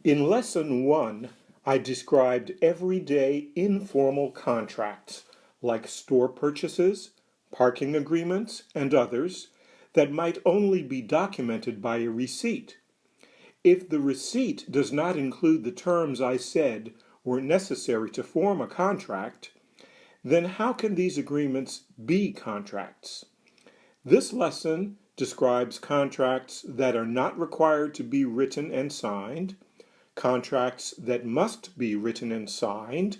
In Lesson 1, I described everyday informal contracts, like store purchases, parking agreements, and others, that might only be documented by a receipt. If the receipt does not include the terms I said were necessary to form a contract, then how can these agreements be contracts? This lesson describes contracts that are not required to be written and signed, contracts that must be written and signed,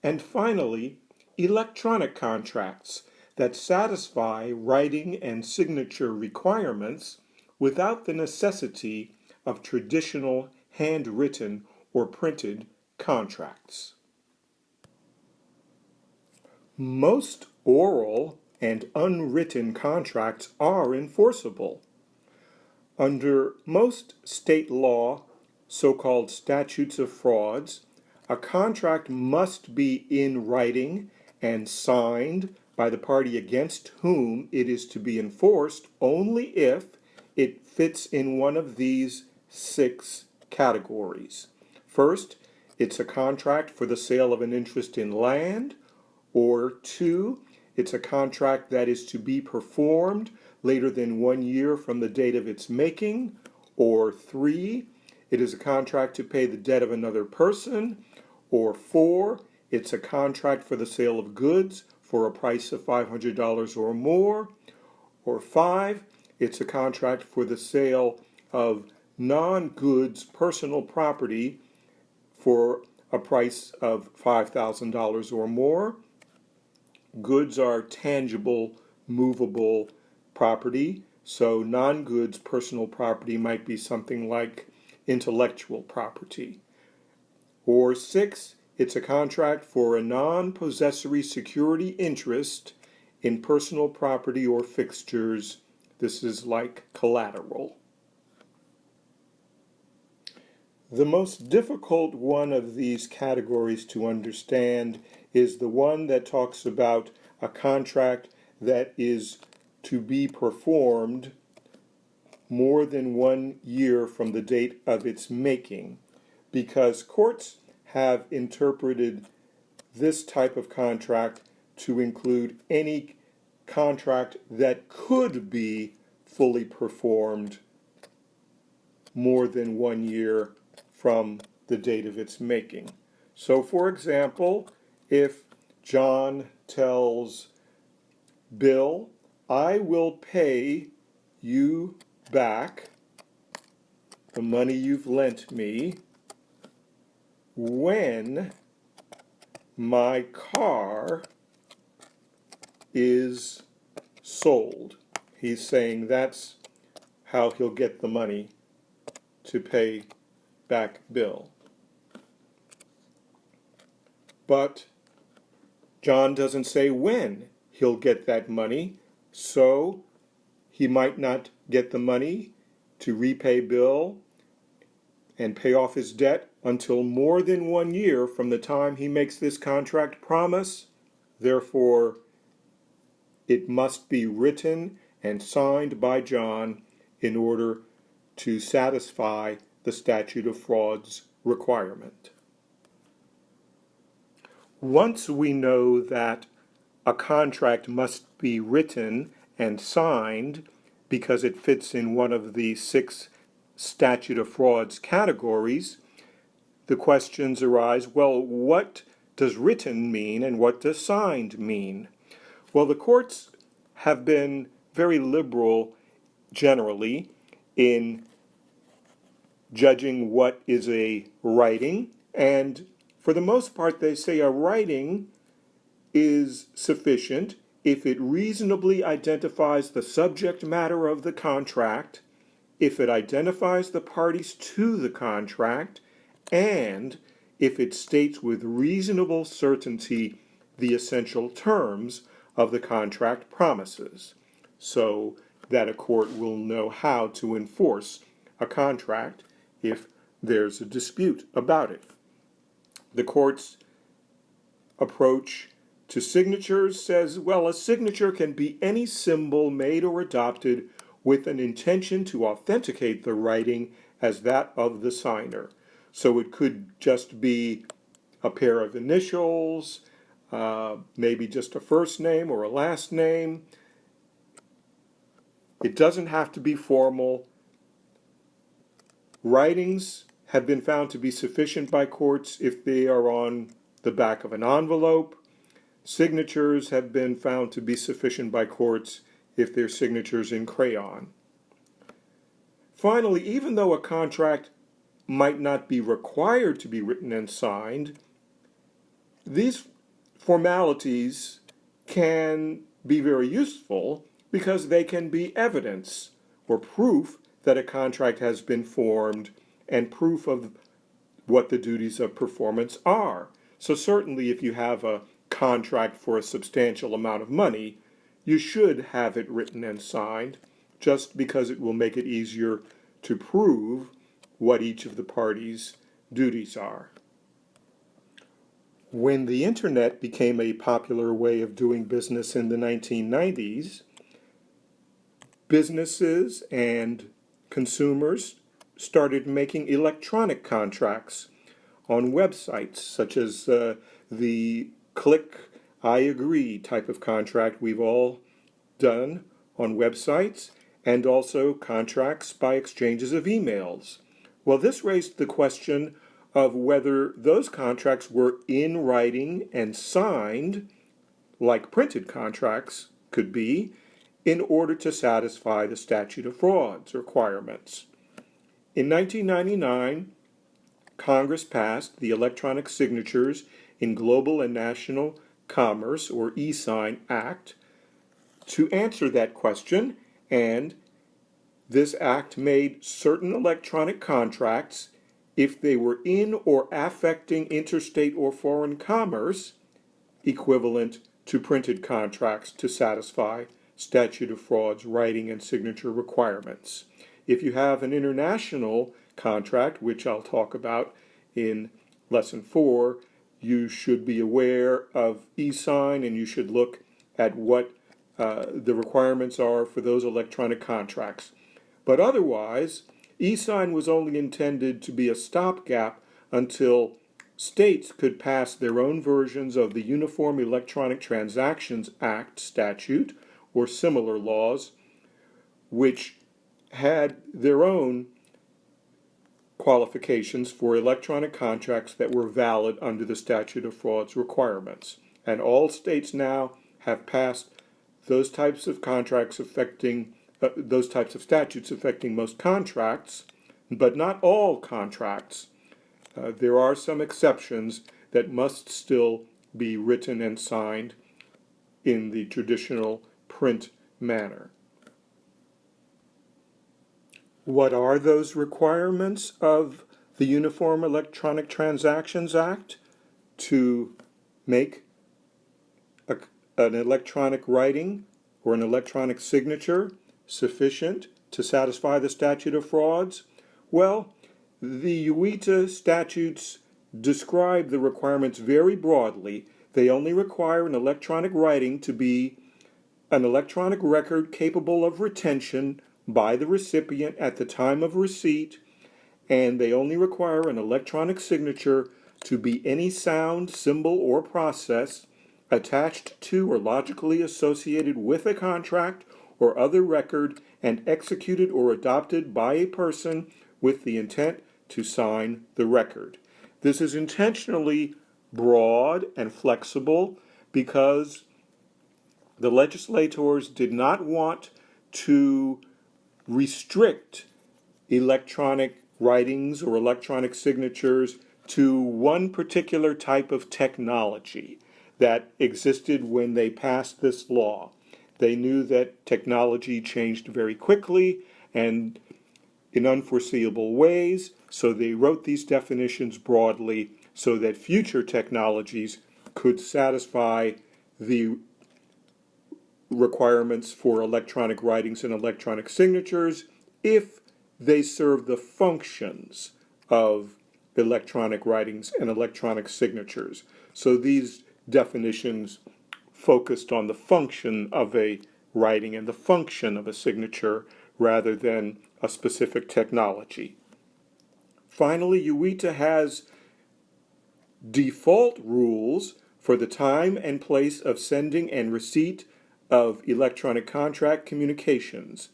and finally, electronic contracts that satisfy writing and signature requirements without the necessity of traditional handwritten or printed contracts. Most oral and unwritten contracts are enforceable. Under most state law, so-called statutes of frauds, a contract must be in writing and signed by the party against whom it is to be enforced only if it fits in one of these 6 categories. First, it's a contract for the sale of an interest in land, or 2, it's a contract that is to be performed later than 1 year from the date of its making, or 3, it is a contract to pay the debt of another person, or 4, it's a contract for the sale of goods for a price of $500 or more, or 5, it's a contract for the sale of non-goods personal property for a price of $5,000 or more. Goods are tangible, movable property, so non-goods personal property might be something like intellectual property. Or 6, it's a contract for a non-possessory security interest in personal property or fixtures. This is like collateral. The most difficult one of these categories to understand is the one that talks about a contract that is to be performed more than 1 year from the date of its making, because courts have interpreted this type of contract to include any contract that could be fully performed more than 1 year from the date of its making. So, for example, if John tells Bill, I will pay you back the money you've lent me when my car is sold. He's saying that's how he'll get the money to pay back Bill. But John doesn't say when he'll get that money, so he might not get the money to repay Bill and pay off his debt until more than 1 year from the time he makes this contract promise. Therefore, it must be written and signed by John in order to satisfy the statute of frauds requirement. Once we know that a contract must be written and signed because it fits in one of the 6 statute of frauds categories, the questions arise, well, what does written mean and what does signed mean? Well, the courts have been very liberal generally in judging what is a writing, and for the most part they say a writing is sufficient if it reasonably identifies the subject matter of the contract, if it identifies the parties to the contract, and if it states with reasonable certainty the essential terms of the contract promises, so that a court will know how to enforce a contract if there's a dispute about it. The court's approach to signatures says, well, a signature can be any symbol made or adopted with an intention to authenticate the writing as that of the signer. So it could just be a pair of initials, maybe just a first name or a last name. It doesn't have to be formal. Writings have been found to be sufficient by courts if they are on the back of an envelope. Signatures have been found to be sufficient by courts if they're signatures in crayon. Finally, even though a contract might not be required to be written and signed, these formalities can be very useful because they can be evidence or proof that a contract has been formed and proof of what the duties of performance are. So certainly if you have a contract for a substantial amount of money, you should have it written and signed, just because it will make it easier to prove what each of the parties' duties are. When the internet became a popular way of doing business in the 1990s, businesses and consumers started making electronic contracts on websites, such as the click, I agree type of contract we've all done on websites, and also contracts by exchanges of emails. Well, this raised the question of whether those contracts were in writing and signed, like printed contracts could be, in order to satisfy the statute of frauds requirements. In 1999, Congress passed the Electronic Signatures in Global and National Commerce, or e-Sign Act, to answer that question, and this act made certain electronic contracts, if they were in or affecting interstate or foreign commerce, equivalent to printed contracts to satisfy statute of frauds writing and signature requirements. If you have an international contract, which I'll talk about in Lesson 4, you should be aware of e-sign, and you should look at what the requirements are for those electronic contracts. But otherwise, e-sign was only intended to be a stopgap until states could pass their own versions of the Uniform Electronic Transactions Act statute or similar laws, which had their own qualifications for electronic contracts that were valid under the statute of frauds requirements. And all states now have passed those types of contracts affecting those types of statutes affecting most contracts, but not all contracts. There are some exceptions that must still be written and signed in the traditional print manner. What are those requirements of the Uniform Electronic Transactions Act to make an electronic writing or an electronic signature sufficient to satisfy the statute of frauds? Well, the UITA statutes describe the requirements very broadly. They only require an electronic writing to be an electronic record capable of retention by the recipient at the time of receipt, and they only require an electronic signature to be any sound, symbol, or process attached to or logically associated with a contract or other record and executed or adopted by a person with the intent to sign the record. This is intentionally broad and flexible because the legislators did not want to restrict electronic writings or electronic signatures to one particular type of technology that existed when they passed this law. They knew that technology changed very quickly and in unforeseeable ways, so they wrote these definitions broadly so that future technologies could satisfy the requirements for electronic writings and electronic signatures if they serve the functions of electronic writings and electronic signatures. So these definitions focused on the function of a writing and the function of a signature rather than a specific technology. Finally, UITA has default rules for the time and place of sending and receipt of electronic contract communications.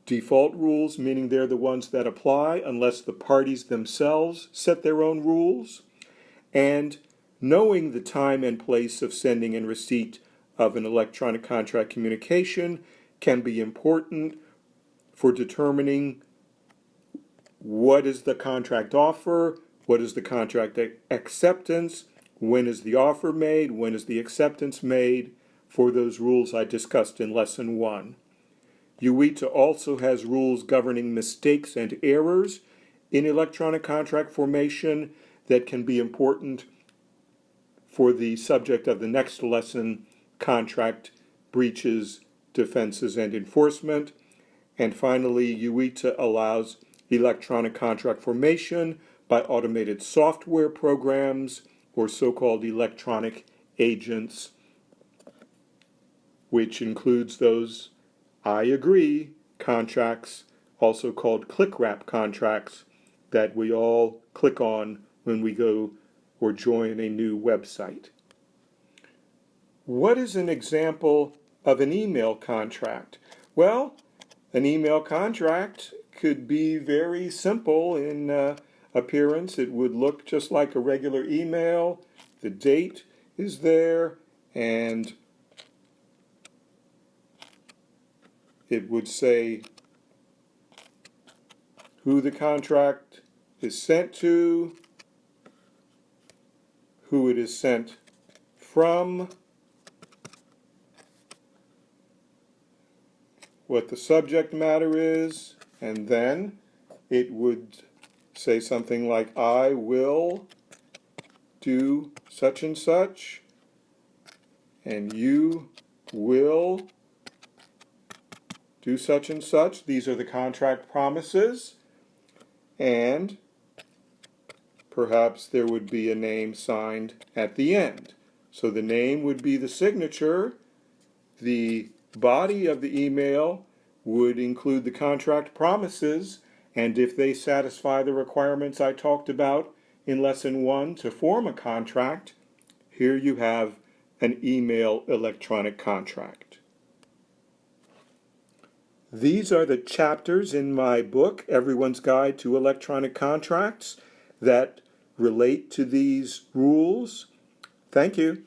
Default rules meaning they're the ones that apply unless the parties themselves set their own rules. And knowing the time and place of sending and receipt of an electronic contract communication can be important for determining what is the contract offer, what is the contract acceptance, when is the offer made, when is the acceptance made, for those rules I discussed in Lesson 1. UITA also has rules governing mistakes and errors in electronic contract formation that can be important for the subject of the next lesson, contract breaches, defenses, and enforcement. And finally, UITA allows electronic contract formation by automated software programs or so-called electronic agents, which includes those I agree contracts, also called click-wrap contracts, that we all click on when we go or join a new website. What is an example of an email contract? Well, an email contract could be very simple in appearance. It would look just like a regular email. The date is there, and it would say who the contract is sent to, who it is sent from, what the subject matter is, and then it would say something like, I will do such and such, and you will do such and such. These are the contract promises, and perhaps there would be a name signed at the end. So the name would be the signature. The body of the email would include the contract promises, and if they satisfy the requirements I talked about in Lesson 1 to form a contract, here you have an email electronic contract. These are the chapters in my book, Everyone's Guide to Electronic Contracts, that relate to these rules. Thank you.